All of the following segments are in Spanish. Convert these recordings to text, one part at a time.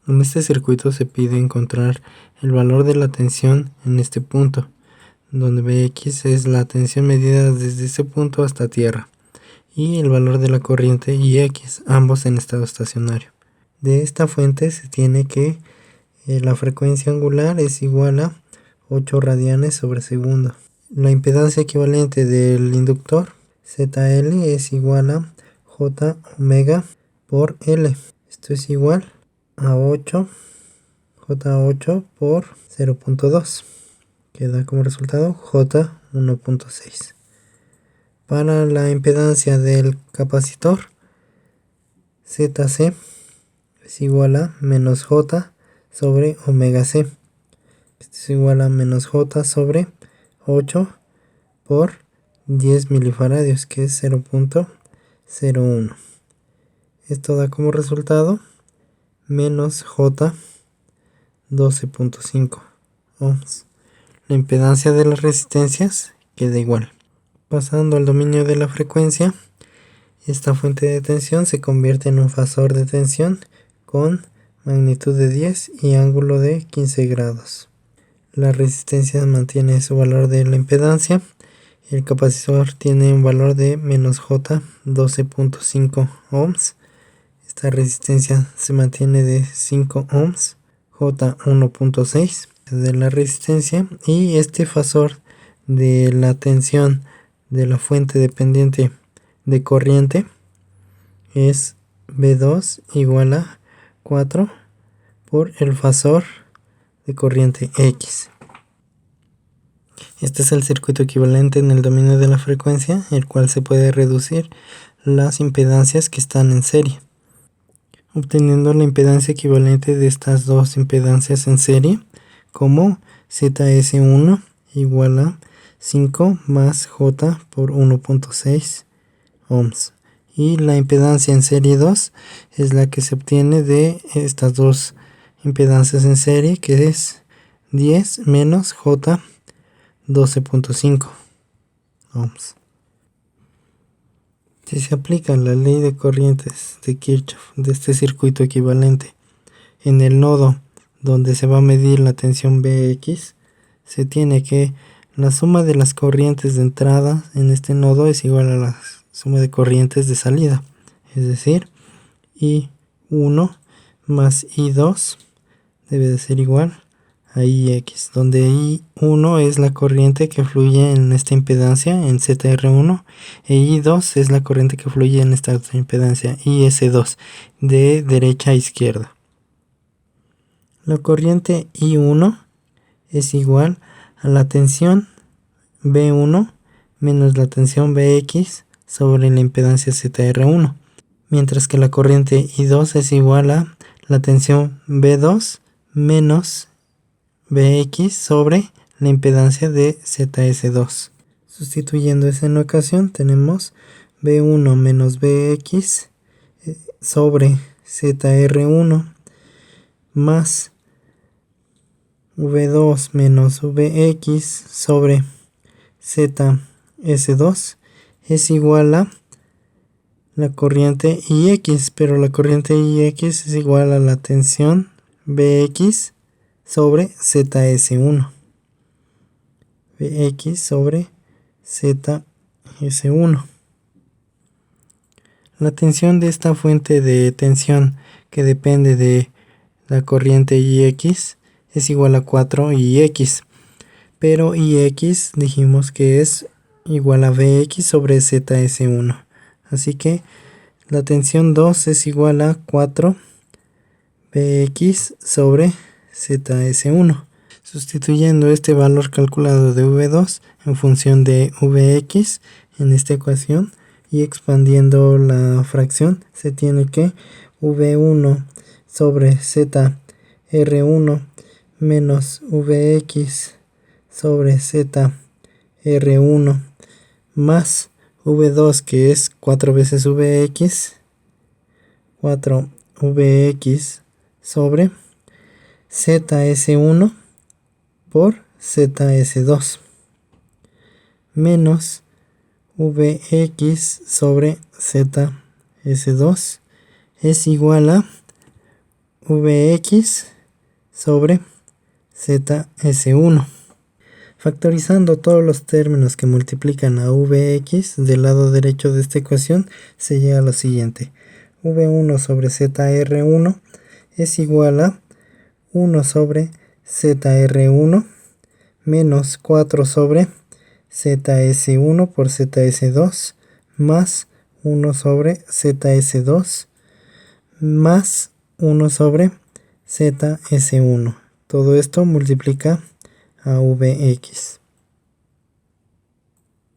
En este circuito se pide encontrar el valor de la tensión en este punto, donde Bx es la tensión medida desde ese punto hasta tierra, y el valor de la corriente Ix, ambos en estado estacionario. De esta fuente se tiene que la frecuencia angular es igual a 8 radianes sobre segundo. La impedancia equivalente del inductor ZL es igual a J omega por L. Esto es igual a 8 J8 por 0.2, que da como resultado J 1.6. Para la impedancia del capacitor, ZC es igual a menos J sobre omega C. Esto es igual a menos J sobre 8 por 10 milifaradios, que es 0.01. Esto da como resultado menos J 12.5 ohms. La impedancia de las resistencias queda igual. Pasando al dominio de la frecuencia, esta fuente de tensión se convierte en un fasor de tensión con magnitud de 10 y ángulo de 15 grados. La resistencia mantiene su valor de la impedancia. El capacitor tiene un valor de menos J 12.5 ohms. Esta resistencia se mantiene de 5 ohms, J 1.6 de la resistencia, y este fasor de la tensión de la fuente dependiente de corriente es B2 igual a 4 por el fasor de corriente X. Este es el circuito equivalente en el dominio de la frecuencia, el cual se puede reducir las impedancias que están en serie, obteniendo la impedancia equivalente de estas dos impedancias en serie como ZS1 igual a 5 más J por 1.6 ohms, y la impedancia en serie 2 es la que se obtiene de estas dos impedancias en serie, que es 10 menos J 12.5 ohms. Si se aplica la ley de corrientes de Kirchhoff de este circuito equivalente en el nodo donde se va a medir la tensión Bx, se tiene que la suma de las corrientes de entrada en este nodo es igual a la suma de corrientes de salida, es decir, I1 más I2 debe de ser igual a Ix, donde I1 es la corriente que fluye en esta impedancia en ZR1 e I2 es la corriente que fluye en esta otra impedancia IS2, de derecha a izquierda. La corriente I1 es igual a la tensión B1 menos la tensión Bx sobre la impedancia ZR1, mientras que la corriente I2 es igual a la tensión B2 menos Bx sobre la impedancia de ZS2. Sustituyendo esa en la ecuación tenemos B1 menos Bx sobre ZR1 más V2 menos Vx sobre ZS2 es igual a la corriente Ix, pero la corriente Ix es igual a la tensión Bx sobre ZS1. Bx sobre ZS1. La tensión de esta fuente de tensión que depende de la corriente Ix es igual a 4 Ix, pero Ix dijimos que es igual a Vx sobre ZS1, así que la tensión 2 es igual a 4 Vx sobre ZS1. Sustituyendo este valor calculado de V2 en función de Vx en esta ecuación y expandiendo la fracción, se tiene que V1 sobre ZR1 menos Vx sobre ZR1 más V2, que es 4 veces Vx, 4 Vx sobre ZS1 por ZS2 menos Vx sobre ZS2 es igual a Vx sobre ZS1. Factorizando todos los términos que multiplican a Vx del lado derecho de esta ecuación, se llega a lo siguiente. V1 sobre ZR1 es igual a 1 sobre ZR1 menos 4 sobre ZS1 por ZS2 más 1 sobre ZS2 más 1 sobre ZS1. Todo esto multiplica a Vx.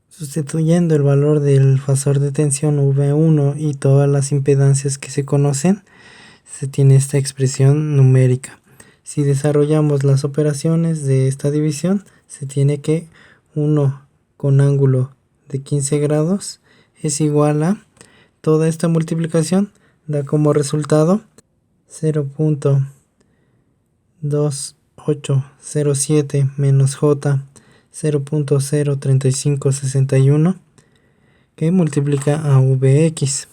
Sustituyendo el valor del fasor de tensión V1 y todas las impedancias que se conocen, se tiene esta expresión numérica. Si desarrollamos las operaciones de esta división, se tiene que 1 con ángulo de 15 grados es igual a toda esta multiplicación, da como resultado 0.2807 menos J 0.03561 que multiplica a Vx.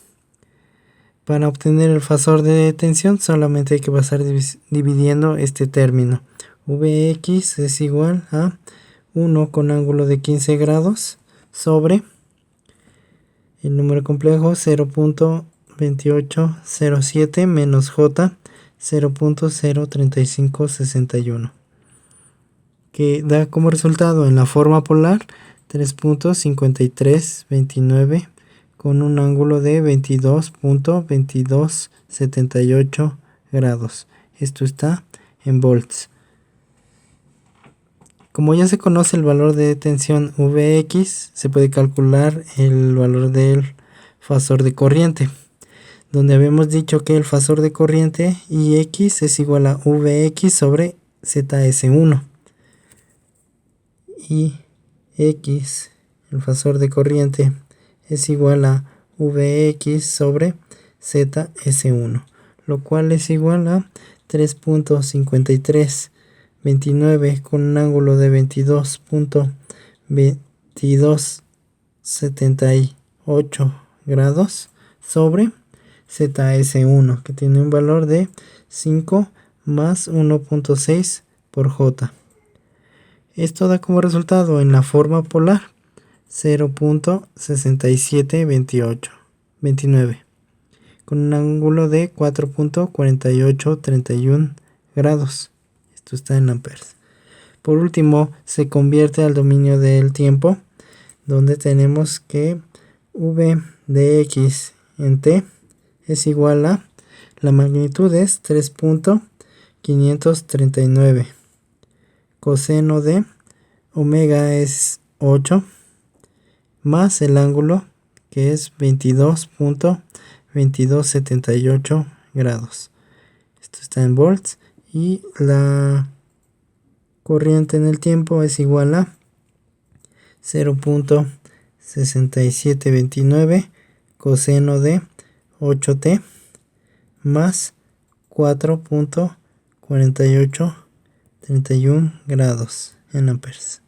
Para obtener el fasor de tensión solamente hay que pasar dividiendo este término. Vx es igual a 1 con ángulo de 15 grados sobre el número complejo 0.2807 menos J 0.03561, que da como resultado en la forma polar 3.5329 con un ángulo de 22.2278 grados. Esto está en volts. Como ya se conoce el valor de tensión Vx, se puede calcular el valor del fasor de corriente, donde habíamos dicho que el fasor de corriente Ix es igual a Vx sobre ZS1. Y X, el fasor de corriente, es igual a Vx sobre ZS1, lo cual es igual a 3.5329 con un ángulo de 22.2278 grados sobre ZS1, que tiene un valor de 5 más 1.6 por J. Esto da como resultado en la forma polar 0.6729 con un ángulo de 4.4831 grados. Esto está en amperes. Por último, se convierte al dominio del tiempo, donde tenemos que V de x en t es igual a, la magnitud es 3.539, coseno de omega es 8, más el ángulo que es 22.2278 grados. Esto está en volts y la corriente en el tiempo es igual a 0.6729 coseno de 8t más 4.4831 grados en amperes.